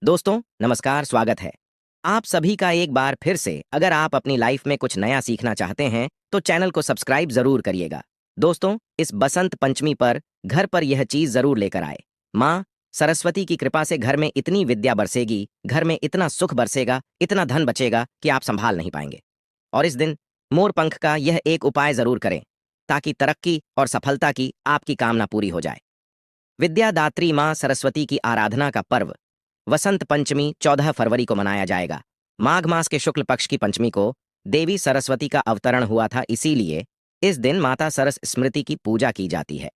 दोस्तों नमस्कार, स्वागत है आप सभी का एक बार फिर से। अगर आप अपनी लाइफ में कुछ नया सीखना चाहते हैं तो चैनल को सब्सक्राइब जरूर करिएगा। दोस्तों, इस बसंत पंचमी पर घर पर यह चीज जरूर लेकर आए। माँ सरस्वती की कृपा से घर में इतनी विद्या बरसेगी, घर में इतना सुख बरसेगा, इतना धन बचेगा कि आप संभाल नहीं पाएंगे। और इस दिन मोर पंख का यह एक उपाय जरूर करें ताकि तरक्की और सफलता की आपकी कामना पूरी हो जाए। विद्यादात्री माँ सरस्वती की आराधना का पर्व वसंत पंचमी 14 फरवरी को मनाया जाएगा। माघ मास के शुक्ल पक्ष की पंचमी को देवी सरस्वती का अवतरण हुआ था, इसीलिए इस दिन माता सरस स्मृति की पूजा की जाती है।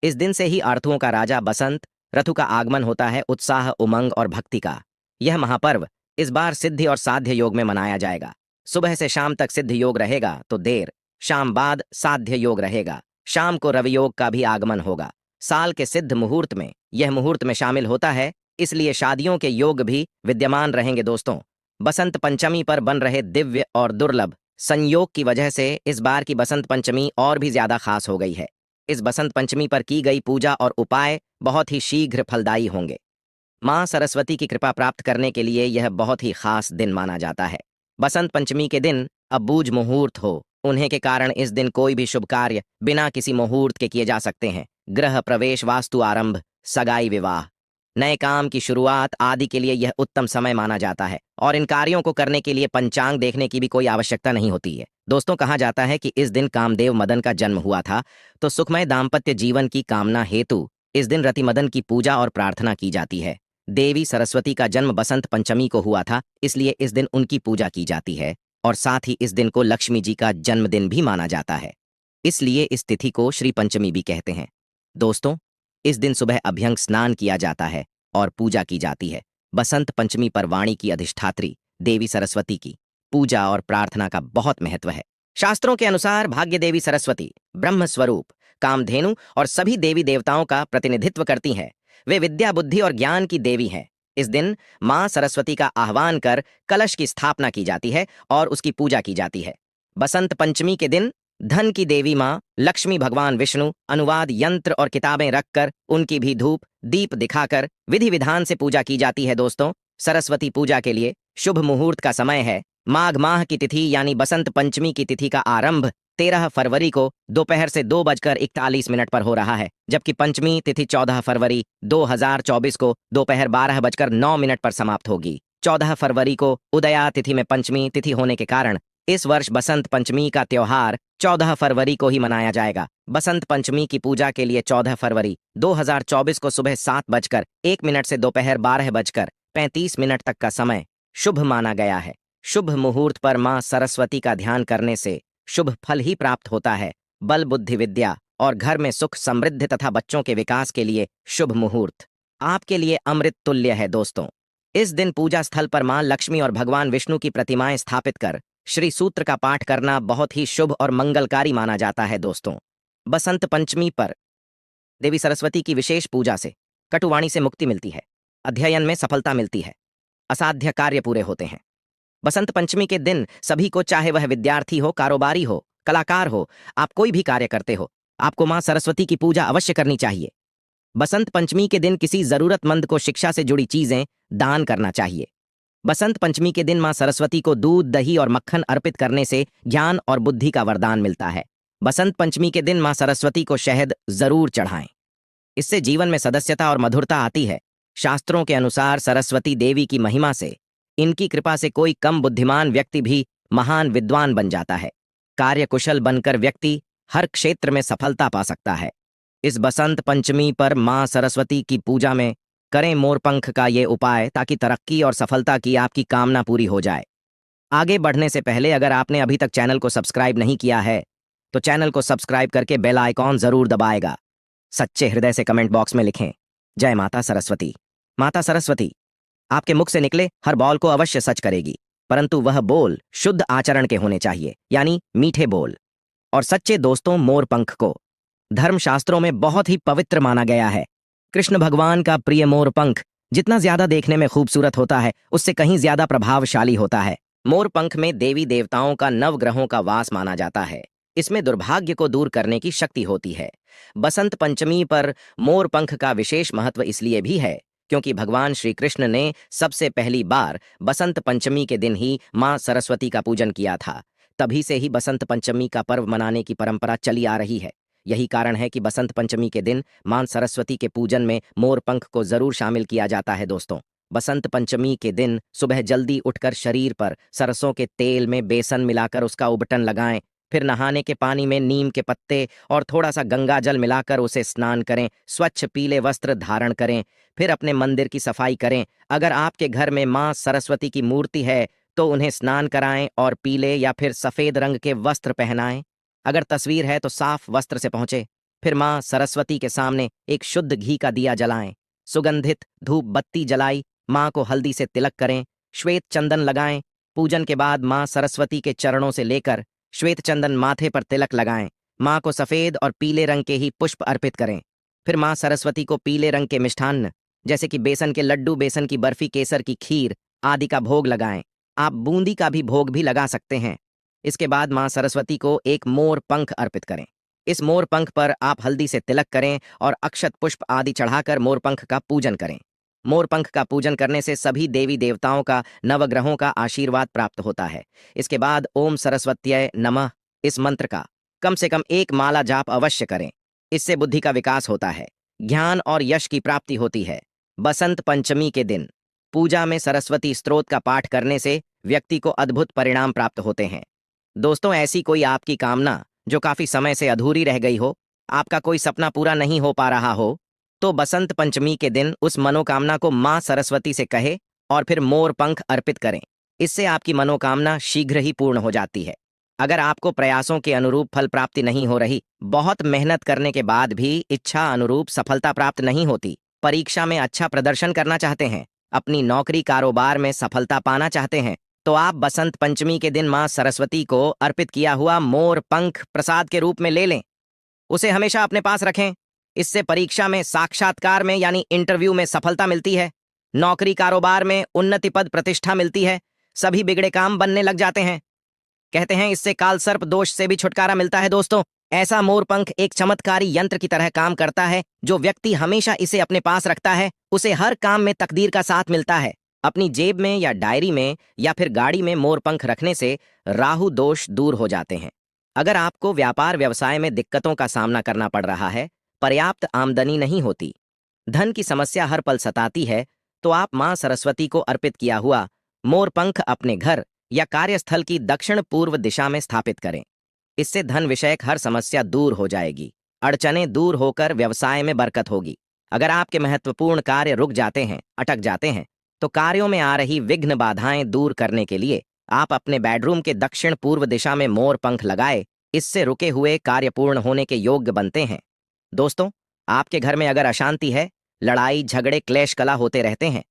इस दिन से ही आर्थुओं का राजा बसंत ऋतु का आगमन होता है, उत्साह, उमंग और भक्ति का। यह महापर्व इस बार सिद्धि और साध्य योग में मनाया जाएगा। सुबह से शाम तक सिद्ध योग रहेगा तो देर शाम बाद साध्य योग रहेगा। शाम को रवि योग का भी आगमन होगा। साल के सिद्ध मुहूर्त में यह मुहूर्त में शामिल होता है, इसलिए शादियों के योग भी विद्यमान रहेंगे। दोस्तों, बसंत पंचमी पर बन रहे दिव्य और दुर्लभ संयोग की वजह से इस बार की बसंत पंचमी और भी ज्यादा खास हो गई है। इस बसंत पंचमी पर की गई पूजा और उपाय बहुत ही शीघ्र फलदायी होंगे। मां सरस्वती की कृपा प्राप्त करने के लिए यह बहुत ही खास दिन माना जाता है। बसंत पंचमी के दिन अबूझ मुहूर्त हो उन्हें के कारण इस दिन कोई भी शुभ कार्य बिना किसी मुहूर्त के किए जा सकते हैं। गृह प्रवेश, वास्तु आरंभ, सगाई, विवाह, नए काम की शुरुआत आदि के लिए यह उत्तम समय माना जाता है। और इन कार्यों को करने के लिए पंचांग देखने की भी कोई आवश्यकता नहीं होती है। दोस्तों, कहा जाता है कि इस दिन कामदेव मदन का जन्म हुआ था, तो सुखमय दाम्पत्य जीवन की कामना हेतु इस दिन रति मदन की पूजा और प्रार्थना की जाती है। देवी सरस्वती का जन्म बसंत पंचमी को हुआ था, इसलिए इस दिन उनकी पूजा की जाती है। और साथ ही इस दिन को लक्ष्मी जी का जन्मदिन भी माना जाता है, इसलिए इस तिथि को श्री पंचमी भी कहते हैं। दोस्तों, इस दिन सुबह अभ्यंग स्नान किया जाता है और पूजा की जाती है। बसंत पंचमी पर वाणी की अधिष्ठात्री देवी सरस्वती की पूजा और प्रार्थना का बहुत महत्व है। शास्त्रों के अनुसार भाग्य देवी सरस्वती ब्रह्म स्वरूप, कामधेनु और सभी देवी देवताओं का प्रतिनिधित्व करती हैं। वे विद्या, बुद्धि और ज्ञान की देवी हैं। इस दिन मां सरस्वती का आह्वान कर कलश की स्थापना की जाती है और उसकी पूजा की जाती है। बसंत पंचमी के दिन धन की देवी मां लक्ष्मी, भगवान विष्णु, अनुवाद यंत्र और किताबें रखकर उनकी भी धूप दीप दिखाकर विधि विधान से पूजा की जाती है। दोस्तों, सरस्वती पूजा के लिए शुभ मुहूर्त का समय है माघ माह की तिथि यानी बसंत पंचमी की तिथि का आरंभ 13 फरवरी को दोपहर से 2:41 पर हो रहा है, जबकि पंचमी तिथि 14 फरवरी 2024 को दोपहर 12:09 पर समाप्त होगी। 14 फरवरी को उदया तिथि में पंचमी तिथि होने के कारण इस वर्ष बसंत पंचमी का त्योहार 14 फरवरी को ही मनाया जाएगा। बसंत पंचमी की पूजा के लिए 14 फरवरी 2024 को सुबह 7:01 से दोपहर 12:35 तक का समय शुभ माना गया है। शुभ मुहूर्त पर मां सरस्वती का ध्यान करने से शुभ फल ही प्राप्त होता है। बल, बुद्धि, विद्या और घर में सुख, समृद्धि तथा बच्चों के विकास के लिए शुभ मुहूर्त आपके लिए अमृत तुल्य है। दोस्तों, इस दिन पूजा स्थल पर मां लक्ष्मी और भगवान विष्णु की प्रतिमाएं स्थापित कर श्री सूत्र का पाठ करना बहुत ही शुभ और मंगलकारी माना जाता है। दोस्तों, बसंत पंचमी पर देवी सरस्वती की विशेष पूजा से कटुवाणी से मुक्ति मिलती है, अध्ययन में सफलता मिलती है, असाध्य कार्य पूरे होते हैं। बसंत पंचमी के दिन सभी को, चाहे वह विद्यार्थी हो, कारोबारी हो, कलाकार हो, आप कोई भी कार्य करते हो, आपको मां सरस्वती की पूजा अवश्य करनी चाहिए। बसंत पंचमी के दिन किसी जरूरतमंद को शिक्षा से जुड़ी चीजें दान करना चाहिए। बसंत पंचमी के दिन मां सरस्वती को दूध, दही और मक्खन अर्पित करने से ज्ञान और बुद्धि का वरदान मिलता है। बसंत पंचमी के दिन मां सरस्वती को शहद जरूर चढ़ाएं, इससे जीवन में सदस्यता और मधुरता आती है। शास्त्रों के अनुसार सरस्वती देवी की महिमा से, इनकी कृपा से कोई कम बुद्धिमान व्यक्ति भी महान विद्वान बन जाता है। कार्यकुशल बनकर व्यक्ति हर क्षेत्र में सफलता पा सकता है। इस बसंत पंचमी पर मां सरस्वती की पूजा में करें मोरपंख का ये उपाय ताकि तरक्की और सफलता की आपकी कामना पूरी हो जाए। आगे बढ़ने से पहले अगर आपने अभी तक चैनल को सब्सक्राइब नहीं किया है तो चैनल को सब्सक्राइब करके बेल आइकॉन जरूर दबाएगा। सच्चे हृदय से कमेंट बॉक्स में लिखें, जय माता सरस्वती। माता सरस्वती आपके मुख से निकले हर बॉल को अवश्य सच करेगी, परंतु वह बोल शुद्ध आचरण के होने चाहिए, यानी मीठे बोल। और सच्चे दोस्तों, मोरपंख को धर्मशास्त्रों में बहुत ही पवित्र माना गया है। कृष्ण भगवान का प्रिय मोरपंख जितना ज्यादा देखने में खूबसूरत होता है, उससे कहीं ज्यादा प्रभावशाली होता है। मोरपंख में देवी देवताओं का, नवग्रहों का वास माना जाता है। इसमें दुर्भाग्य को दूर करने की शक्ति होती है। बसंत पंचमी पर मोरपंख का विशेष महत्व इसलिए भी है क्योंकि भगवान श्री कृष्ण ने सबसे पहली बार बसंत पंचमी के दिन ही माँ सरस्वती का पूजन किया था। तभी से ही बसंत पंचमी का पर्व मनाने की परंपरा चली आ रही है। यही कारण है कि बसंत पंचमी के दिन मां सरस्वती के पूजन में मोर पंख को जरूर शामिल किया जाता है। दोस्तों, बसंत पंचमी के दिन सुबह जल्दी उठकर शरीर पर सरसों के तेल में बेसन मिलाकर उसका उबटन लगाएं। फिर नहाने के पानी में नीम के पत्ते और थोड़ा सा गंगा जल मिलाकर उसे स्नान करें। स्वच्छ पीले वस्त्र धारण करें। फिर अपने मंदिर की सफाई करें। अगर आपके घर में मां सरस्वती की मूर्ति है तो उन्हें स्नान कराएं और पीले या फिर सफेद रंग के वस्त्र पहनाएं। अगर तस्वीर है तो साफ वस्त्र से पहुंचे। फिर मां सरस्वती के सामने एक शुद्ध घी का दिया जलाएं। सुगंधित धूप बत्ती जलाई। मां को हल्दी से तिलक करें। श्वेत चंदन लगाएं। पूजन के बाद मां सरस्वती के चरणों से लेकर श्वेत चंदन माथे पर तिलक लगाएं। मां को सफेद और पीले रंग के ही पुष्प अर्पित करें। फिर मां सरस्वती को पीले रंग के मिष्ठान्न जैसे कि बेसन के लड्डू, बेसन की बर्फी, केसर की खीर आदि का भोग लगाएं। आप बूंदी का भी भोग भी लगा सकते हैं। इसके बाद मां सरस्वती को एक मोर पंख अर्पित करें। इस मोर पंख पर आप हल्दी से तिलक करें और अक्षत पुष्प आदि चढ़ाकर मोर पंख का पूजन करें। मोर पंख का पूजन करने से सभी देवी देवताओं का, नवग्रहों का आशीर्वाद प्राप्त होता है। इसके बाद ओम सरस्वत्यय नमः इस मंत्र का कम से कम एक माला जाप अवश्य करें। इससे बुद्धि का विकास होता है, ज्ञान और यश की प्राप्ति होती है। बसंत पंचमी के दिन पूजा में सरस्वती स्तोत्र का पाठ करने से व्यक्ति को अद्भुत परिणाम प्राप्त होते हैं। दोस्तों, ऐसी कोई आपकी कामना जो काफी समय से अधूरी रह गई हो, आपका कोई सपना पूरा नहीं हो पा रहा हो, तो बसंत पंचमी के दिन उस मनोकामना को मां सरस्वती से कहे और फिर मोर पंख अर्पित करें। इससे आपकी मनोकामना शीघ्र ही पूर्ण हो जाती है। अगर आपको प्रयासों के अनुरूप फल प्राप्ति नहीं हो रही, बहुत मेहनत करने के बाद भी इच्छा अनुरूप सफलता प्राप्त नहीं होती, परीक्षा में अच्छा प्रदर्शन करना चाहते हैं, अपनी नौकरी कारोबार में सफलता पाना चाहते हैं, तो आप बसंत पंचमी के दिन मां सरस्वती को अर्पित किया हुआ मोर पंख प्रसाद के रूप में ले लें। उसे हमेशा अपने पास रखें। इससे परीक्षा में, साक्षात्कार में यानी इंटरव्यू में सफलता मिलती है। नौकरी कारोबार में उन्नति, पद प्रतिष्ठा मिलती है। सभी बिगड़े काम बनने लग जाते हैं। कहते हैं इससे काल सर्प दोष से भी छुटकारा मिलता है। दोस्तों, ऐसा मोर पंख एक चमत्कारी यंत्र की तरह काम करता है। जो व्यक्ति हमेशा इसे अपने पास रखता है, उसे हर काम में तकदीर का साथ मिलता है। अपनी जेब में या डायरी में या फिर गाड़ी में मोर पंख रखने से राहु दोष दूर हो जाते हैं। अगर आपको व्यापार व्यवसाय में दिक्कतों का सामना करना पड़ रहा है, पर्याप्त आमदनी नहीं होती, धन की समस्या हर पल सताती है, तो आप मां सरस्वती को अर्पित किया हुआ मोर पंख अपने घर या कार्यस्थल की दक्षिण पूर्व दिशा में स्थापित करें। इससे धन विषयक हर समस्या दूर हो जाएगी। अड़चनें दूर होकर व्यवसाय में बरकत होगी। अगर आपके महत्वपूर्ण कार्य रुक जाते हैं, अटक जाते हैं, तो कार्यों में आ रही विघ्न बाधाएं दूर करने के लिए आप अपने बेडरूम के दक्षिण पूर्व दिशा में मोर पंख लगाए। इससे रुके हुए कार्य पूर्ण होने के योग्य बनते हैं। दोस्तों, आपके घर में अगर अशांति है, लड़ाई झगड़े क्लेश कला होते रहते हैं,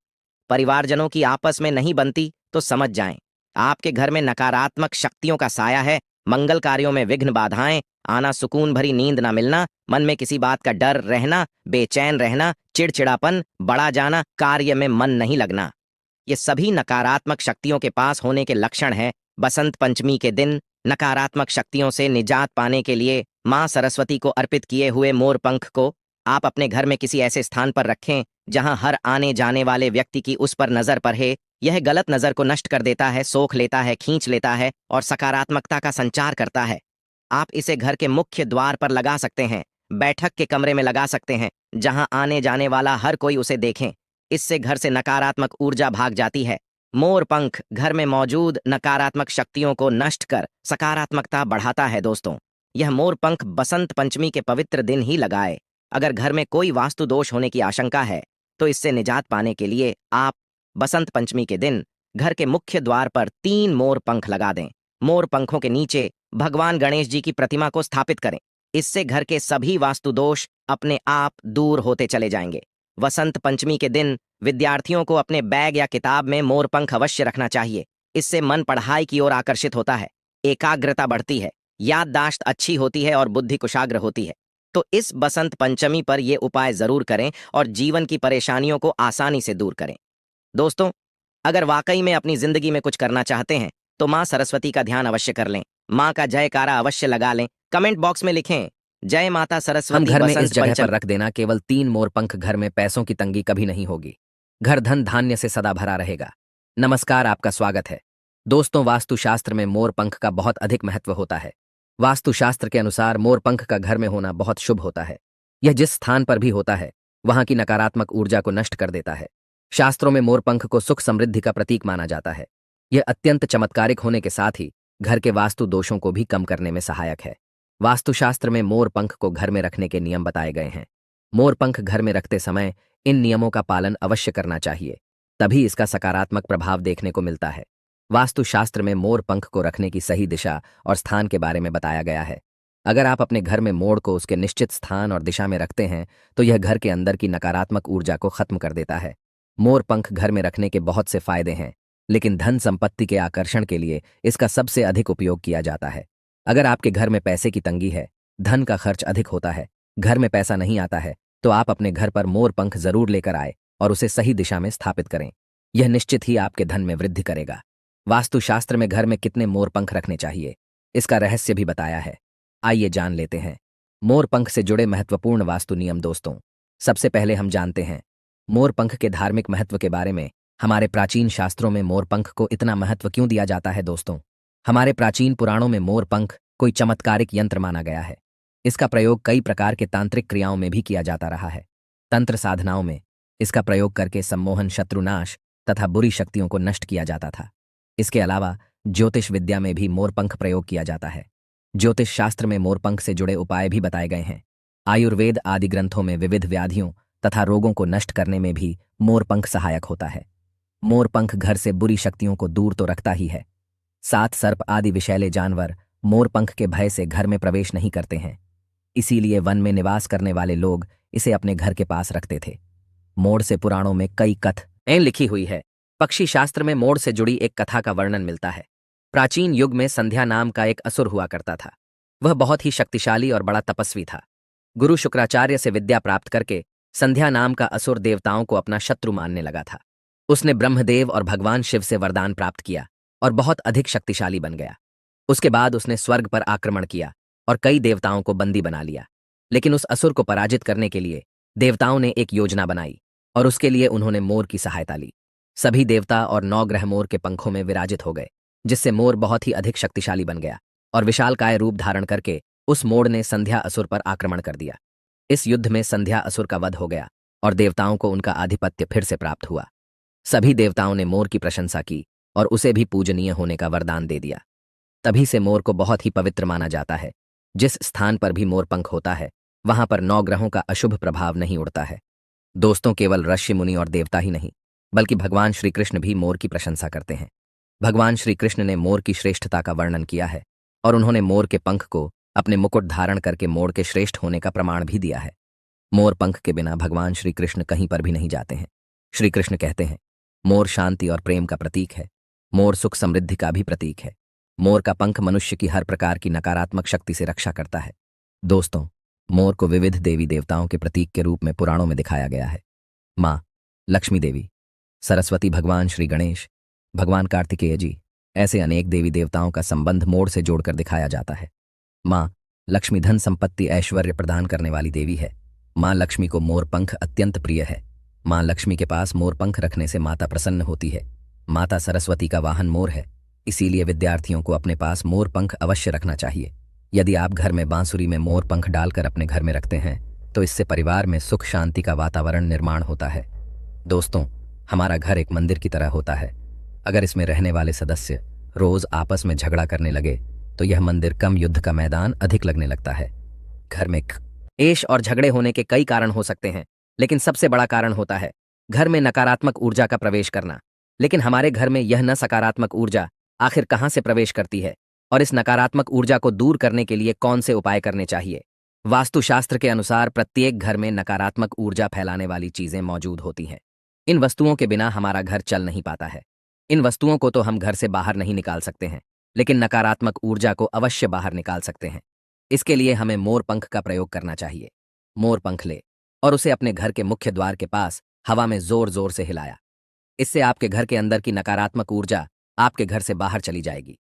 परिवारजनों की आपस में नहीं बनती, तो समझ जाएं आपके घर में नकारात्मक शक्तियों का साया है। मंगल कार्यों में विघ्न बाधाएं आना, सुकून भरी नींद ना मिलना, मन में किसी बात का डर रहना, बेचैन रहना, चिड़चिड़ापन बढ़ा जाना, कार्य में मन नहीं लगना, ये सभी नकारात्मक शक्तियों के पास होने के लक्षण हैं। बसंत पंचमी के दिन नकारात्मक शक्तियों से निजात पाने के लिए मां सरस्वती को अर्पित किए हुए मोर पंख को आप अपने घर में किसी ऐसे स्थान पर रखें जहां हर आने जाने वाले व्यक्ति की उस पर नजर पड़े। यह गलत नजर को नष्ट कर देता है, सोख लेता है, खींच लेता है और सकारात्मकता का संचार करता है। आप इसे घर के मुख्य द्वार पर लगा सकते हैं, बैठक के कमरे में लगा सकते हैं, जहां आने जाने वाला हर कोई उसे देखें। इससे घर से नकारात्मक ऊर्जा भाग जाती है। मोर पंख घर में मौजूद नकारात्मक शक्तियों को नष्ट कर सकारात्मकता बढ़ाता है। दोस्तों, यह मोर पंख बसंत पंचमी के पवित्र दिन ही लगाए। अगर घर में कोई वास्तु दोष होने की आशंका है, तो इससे निजात पाने के लिए आप बसंत पंचमी के दिन घर के मुख्य द्वार पर 3 मोर पंख लगा दें। मोर पंखों के नीचे भगवान गणेश जी की प्रतिमा को स्थापित करें। इससे घर के सभी वास्तु दोष अपने आप दूर होते चले जाएंगे। वसंत पंचमी के दिन विद्यार्थियों को अपने बैग या किताब में मोर पंख अवश्य रखना चाहिए। इससे मन पढ़ाई की ओर आकर्षित होता है, एकाग्रता बढ़ती है, याददाश्त अच्छी होती है और बुद्धि कुशाग्र होती है। तो इस बसंत पंचमी पर ये उपाय जरूर करें और जीवन की परेशानियों को आसानी से दूर करें। दोस्तों, अगर वाकई में अपनी जिंदगी में कुछ करना चाहते हैं, तो मां सरस्वती का ध्यान अवश्य कर लें। मां का जयकारा अवश्य लगा लें। कमेंट बॉक्स में लिखें, जय माता सरस्वती। हम घर में बसंत इस जगह पंचमी पर रख देना, केवल 3 मोर पंख, घर में पैसों की तंगी कभी नहीं होगी। घर धन धान्य से सदा भरा रहेगा। नमस्कार, आपका स्वागत है। दोस्तों, वास्तुशास्त्र में मोर पंख का बहुत अधिक महत्व होता है। वास्तुशास्त्र के अनुसार मोर पंख का घर में होना बहुत शुभ होता है। यह जिस स्थान पर भी होता है वहां की नकारात्मक ऊर्जा को नष्ट कर देता है। शास्त्रों में मोर पंख को सुख समृद्धि का प्रतीक माना जाता है। यह अत्यंत चमत्कारिक होने के साथ ही घर के वास्तु दोषों को भी कम करने में सहायक है। वास्तुशास्त्र में मोर पंख को घर में रखने के नियम बताए गए हैं। मोर पंख घर में रखते समय इन नियमों का पालन अवश्य करना चाहिए, तभी इसका सकारात्मक प्रभाव देखने को मिलता है। वास्तुशास्त्र में मोर पंख को रखने की सही दिशा और स्थान के बारे में बताया गया है। अगर आप अपने घर में मोर को उसके निश्चित स्थान और दिशा में रखते हैं तो यह घर के अंदर की नकारात्मक ऊर्जा को खत्म कर देता है। मोर पंख घर में रखने के बहुत से फायदे हैं, लेकिन धन संपत्ति के आकर्षण के लिए इसका सबसे अधिक उपयोग किया जाता है। अगर आपके घर में पैसे की तंगी है, धन का खर्च अधिक होता है, घर में पैसा नहीं आता है, तो आप अपने घर पर मोर पंख जरूर लेकर आए और उसे सही दिशा में स्थापित करें। यह निश्चित ही आपके धन में वृद्धि करेगा। वास्तुशास्त्र में घर में कितने मोर पंख रखने चाहिए, इसका रहस्य भी बताया है। आइए जान लेते हैं मोर पंख से जुड़े महत्वपूर्ण वास्तु नियम। दोस्तों, सबसे पहले हम जानते हैं मोर पंख के धार्मिक महत्व के बारे में। हमारे प्राचीन शास्त्रों में मोर पंख को इतना महत्व क्यों दिया जाता है? दोस्तों, हमारे प्राचीन पुराणों में मोर पंख कोई चमत्कारिक यंत्र माना गया है। इसका प्रयोग कई प्रकार के तांत्रिक क्रियाओं में भी किया जाता रहा है। तंत्र साधनाओं में इसका प्रयोग करके सम्मोहन, शत्रुनाश तथा बुरी शक्तियों को नष्ट किया जाता था। इसके अलावा ज्योतिष विद्या में भी मोरपंख प्रयोग किया जाता है। ज्योतिष शास्त्र में मोरपंख से जुड़े उपाय भी बताए गए हैं। आयुर्वेद आदि ग्रंथों में विविध व्याधियों तथा रोगों को नष्ट करने में भी मोरपंख सहायक होता है। मोरपंख घर से बुरी शक्तियों को दूर तो रखता ही है, साथ सर्प आदि विषैले जानवर मोरपंख के भय से घर में प्रवेश नहीं करते हैं। इसीलिए वन में निवास करने वाले लोग इसे अपने घर के पास रखते थे। मोर से पुराणों में कई कथाएं लिखी हुई है। पक्षी शास्त्र में मोर से जुड़ी एक कथा का वर्णन मिलता है। प्राचीन युग में संध्या नाम का एक असुर हुआ करता था। वह बहुत ही शक्तिशाली और बड़ा तपस्वी था। गुरु शुक्राचार्य से विद्या प्राप्त करके संध्या नाम का असुर देवताओं को अपना शत्रु मानने लगा था। उसने ब्रह्मदेव और भगवान शिव से वरदान प्राप्त किया और बहुत अधिक शक्तिशाली बन गया। उसके बाद उसने स्वर्ग पर आक्रमण किया और कई देवताओं को बंदी बना लिया। लेकिन उस असुर को पराजित करने के लिए देवताओं ने एक योजना बनाई और उसके लिए उन्होंने मोर की सहायता ली। सभी देवता और 9 ग्रह मोर के पंखों में विराजित हो गए, जिससे मोर बहुत ही अधिक शक्तिशाली बन गया और विशालकाय रूप धारण करके उस मोर ने संध्या असुर पर आक्रमण कर दिया। इस युद्ध में संध्या असुर का वध हो गया और देवताओं को उनका आधिपत्य फिर से प्राप्त हुआ। सभी देवताओं ने मोर की प्रशंसा की और उसे भी पूजनीय होने का वरदान दे दिया। तभी से मोर को बहुत ही पवित्र माना जाता है। जिस स्थान पर भी मोर पंख होता है वहां पर 9 ग्रहों का अशुभ प्रभाव नहीं उड़ता है। दोस्तों, केवल ऋषि मुनि और देवता ही नहीं, बल्कि भगवान श्री कृष्ण भी मोर की प्रशंसा करते हैं। भगवान श्री कृष्ण ने मोर की श्रेष्ठता का वर्णन किया है और उन्होंने मोर के पंख को अपने मुकुट धारण करके मोर के श्रेष्ठ होने का प्रमाण भी दिया है। मोर पंख के बिना भगवान श्री कृष्ण कहीं पर भी नहीं जाते हैं। श्री कृष्ण कहते हैं, मोर शांति और प्रेम का प्रतीक है, मोर सुख समृद्धि का भी प्रतीक है। मोर का पंख मनुष्य की हर प्रकार की नकारात्मक शक्ति से रक्षा करता है। दोस्तों, मोर को विविध देवी देवताओं के प्रतीक के रूप में पुराणों में दिखाया गया है। माँ लक्ष्मी देवी, सरस्वती, भगवान श्री गणेश, भगवान कार्तिकेय जी, ऐसे अनेक देवी देवताओं का संबंध मोर से जोड़कर दिखाया जाता है। माँ लक्ष्मी धन संपत्ति ऐश्वर्य प्रदान करने वाली देवी है। माँ लक्ष्मी को मोर पंख अत्यंत प्रिय है। माँ लक्ष्मी के पास मोर पंख रखने से माता प्रसन्न होती है। माता सरस्वती का वाहन मोर है, इसीलिए विद्यार्थियों को अपने पास मोर पंख अवश्य रखना चाहिए। यदि आप घर में बांसुरी में मोर पंख डालकर अपने घर में रखते हैं तो इससे परिवार में सुख शांति का वातावरण निर्माण होता है। दोस्तों, हमारा घर एक मंदिर की तरह होता है। अगर इसमें रहने वाले सदस्य रोज आपस में झगड़ा करने लगे तो यह मंदिर कम, युद्ध का मैदान अधिक लगने लगता है। घर में क्लेश और झगड़े होने के कई कारण हो सकते हैं, लेकिन सबसे बड़ा कारण होता है घर में नकारात्मक ऊर्जा का प्रवेश करना। लेकिन हमारे घर में यह न सकारात्मक ऊर्जा आखिर कहाँ से प्रवेश करती है और इस नकारात्मक ऊर्जा को दूर करने के लिए कौन से उपाय करने चाहिए? वास्तुशास्त्र के अनुसार प्रत्येक घर में नकारात्मक ऊर्जा फैलाने वाली चीजें मौजूद होती हैं। इन वस्तुओं के बिना हमारा घर चल नहीं पाता है। इन वस्तुओं को तो हम घर से बाहर नहीं निकाल सकते हैं, लेकिन नकारात्मक ऊर्जा को अवश्य बाहर निकाल सकते हैं। इसके लिए हमें मोर पंख का प्रयोग करना चाहिए। मोर पंख ले और उसे अपने घर के मुख्य द्वार के पास हवा में जोर जोर से हिलाया। इससे आपके घर के अंदर की नकारात्मक ऊर्जा आपके घर से बाहर चली जाएगी।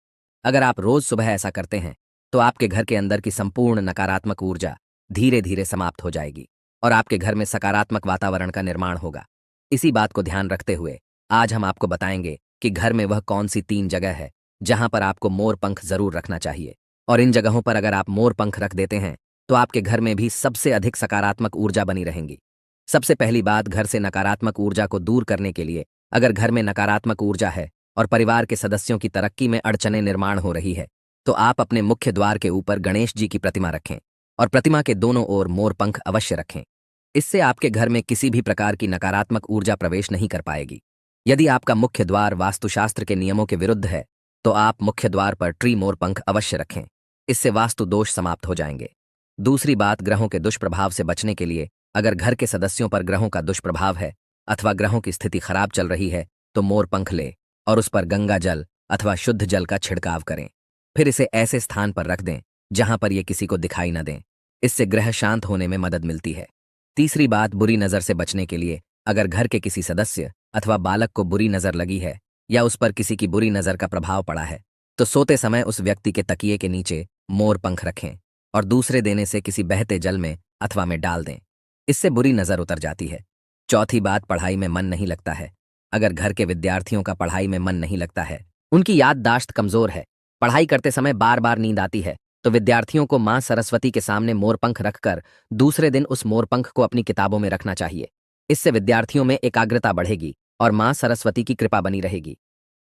अगर आप रोज सुबह ऐसा करते हैं तो आपके घर के अंदर की संपूर्ण नकारात्मक ऊर्जा धीरे धीरे समाप्त हो जाएगी और आपके घर में सकारात्मक वातावरण का निर्माण होगा। इसी बात को ध्यान रखते हुए आज हम आपको बताएंगे कि घर में वह कौन सी 3 जगह है जहां पर आपको मोर पंख जरूर रखना चाहिए, और इन जगहों पर अगर आप मोर पंख रख देते हैं तो आपके घर में भी सबसे अधिक सकारात्मक ऊर्जा बनी रहेंगी। सबसे पहली बात, घर से नकारात्मक ऊर्जा को दूर करने के लिए अगर घर में नकारात्मक ऊर्जा है और परिवार के सदस्यों की तरक्की में अड़चनें निर्माण हो रही है तो आप अपने मुख्य द्वार के ऊपर गणेश जी की प्रतिमा रखें और प्रतिमा के दोनों ओर मोर पंख अवश्य रखें। इससे आपके घर में किसी भी प्रकार की नकारात्मक ऊर्जा प्रवेश नहीं कर पाएगी। यदि आपका मुख्य द्वार वास्तुशास्त्र के नियमों के विरुद्ध है तो आप मुख्य द्वार पर ट्री मोर पंख अवश्य रखें। इससे वास्तु दोष समाप्त हो जाएंगे। दूसरी बात, ग्रहों के दुष्प्रभाव से बचने के लिए अगर घर के सदस्यों पर ग्रहों का दुष्प्रभाव है अथवा ग्रहों की स्थिति खराब चल रही है तो मोर पंख ले और उस पर गंगा जल अथवा शुद्ध जल का छिड़काव करें। फिर इसे ऐसे स्थान पर रख दें जहां पर यह किसी को दिखाई न दें। इससे ग्रह शांत होने में मदद मिलती है। तीसरी बात, बुरी नजर से बचने के लिए अगर घर के किसी सदस्य अथवा बालक को बुरी नजर लगी है या उस पर किसी की बुरी नजर का प्रभाव पड़ा है तो सोते समय उस व्यक्ति के तकिए के नीचे मोर पंख रखें और दूसरे देने से किसी बहते जल में अथवा में डाल दें। इससे बुरी नजर उतर जाती है। चौथी बात, पढ़ाई में मन नहीं लगता है। अगर घर के विद्यार्थियों का पढ़ाई में मन नहीं लगता है, उनकी याददाश्त कमजोर है, पढ़ाई करते समय बार बार नींद आती है, तो विद्यार्थियों को मां सरस्वती के सामने मोरपंख रखकर दूसरे दिन उस मोरपंख को अपनी किताबों में रखना चाहिए। इससे विद्यार्थियों में एकाग्रता बढ़ेगी और मां सरस्वती की कृपा बनी रहेगी।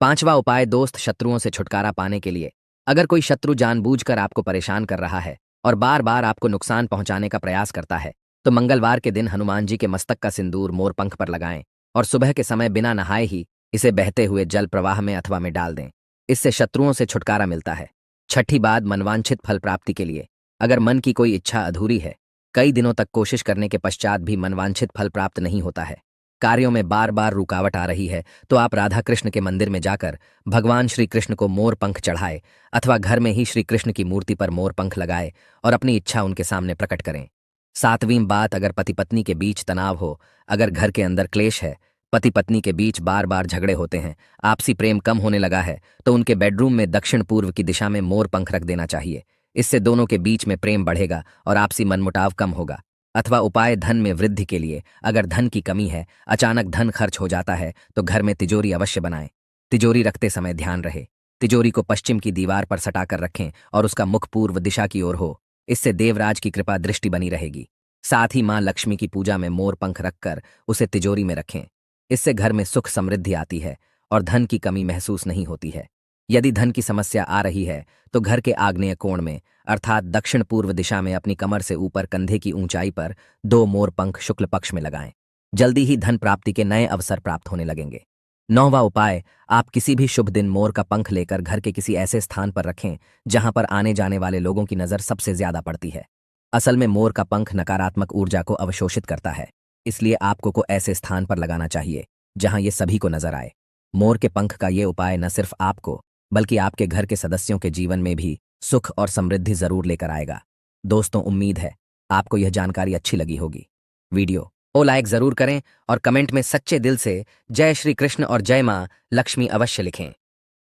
पांचवा उपाय, दोस्त शत्रुओं से छुटकारा पाने के लिए अगर कोई शत्रु जानबूझकर आपको परेशान कर रहा है और बार बार आपको नुकसान पहुंचाने का प्रयास करता है तो मंगलवार के दिन हनुमान जी के मस्तक का सिंदूर मोरपंख पर लगाएं और सुबह के समय बिना नहाए ही इसे बहते हुए जल प्रवाह में अथवा में डाल दें। इससे शत्रुओं से छुटकारा मिलता है। छठी बात, मनवांछित फल प्राप्ति के लिए अगर मन की कोई इच्छा अधूरी है, कई दिनों तक कोशिश करने के पश्चात भी मनवांछित फल प्राप्त नहीं होता है, कार्यों में बार बार रुकावट आ रही है, तो आप राधा कृष्ण के मंदिर में जाकर भगवान श्री कृष्ण को मोर पंख चढ़ाए अथवा घर में ही श्री कृष्ण की मूर्ति पर मोर पंख लगाए और अपनी इच्छा उनके सामने प्रकट करें। सातवीं बात, अगर पति पत्नी के बीच तनाव हो, अगर घर के अंदर क्लेश है, पति पत्नी के बीच बार बार झगड़े होते हैं, आपसी प्रेम कम होने लगा है, तो उनके बेडरूम में दक्षिण पूर्व की दिशा में मोर पंख रख देना चाहिए। इससे दोनों के बीच में प्रेम बढ़ेगा और आपसी मनमुटाव कम होगा। अथवा उपाय, धन में वृद्धि के लिए अगर धन की कमी है, अचानक धन खर्च हो जाता है तो घर में तिजोरी अवश्य बनाएं। तिजोरी रखते समय ध्यान रहे तिजोरी को पश्चिम की दीवार पर सटाकर रखें और उसका मुख पूर्व दिशा की ओर हो। इससे देवराज की कृपा दृष्टि बनी रहेगी। साथ ही मां लक्ष्मी की पूजा में मोर पंख रखकर उसे तिजोरी में रखें। इससे घर में सुख समृद्धि आती है और धन की कमी महसूस नहीं होती है। यदि धन की समस्या आ रही है तो घर के आग्नेय कोण में अर्थात दक्षिण पूर्व दिशा में अपनी कमर से ऊपर कंधे की ऊंचाई पर 2 मोर पंख शुक्ल पक्ष में लगाएं। जल्दी ही धन प्राप्ति के नए अवसर प्राप्त होने लगेंगे। 9वां उपाय, आप किसी भी शुभ दिन मोर का पंख लेकर घर के किसी ऐसे स्थान पर रखें जहां पर आने जाने वाले लोगों की नजर सबसे ज्यादा पड़ती है। असल में मोर का पंख नकारात्मक ऊर्जा को अवशोषित करता है, इसलिए आपको को ऐसे स्थान पर लगाना चाहिए जहां ये सभी को नजर आए। मोर के पंख का ये उपाय न सिर्फ आपको बल्कि आपके घर के सदस्यों के जीवन में भी सुख और समृद्धि जरूर लेकर आएगा। दोस्तों, उम्मीद है आपको यह जानकारी अच्छी लगी होगी। वीडियो को लाइक जरूर करें और कमेंट में सच्चे दिल से जय श्री कृष्ण और जय मां लक्ष्मी अवश्य लिखें।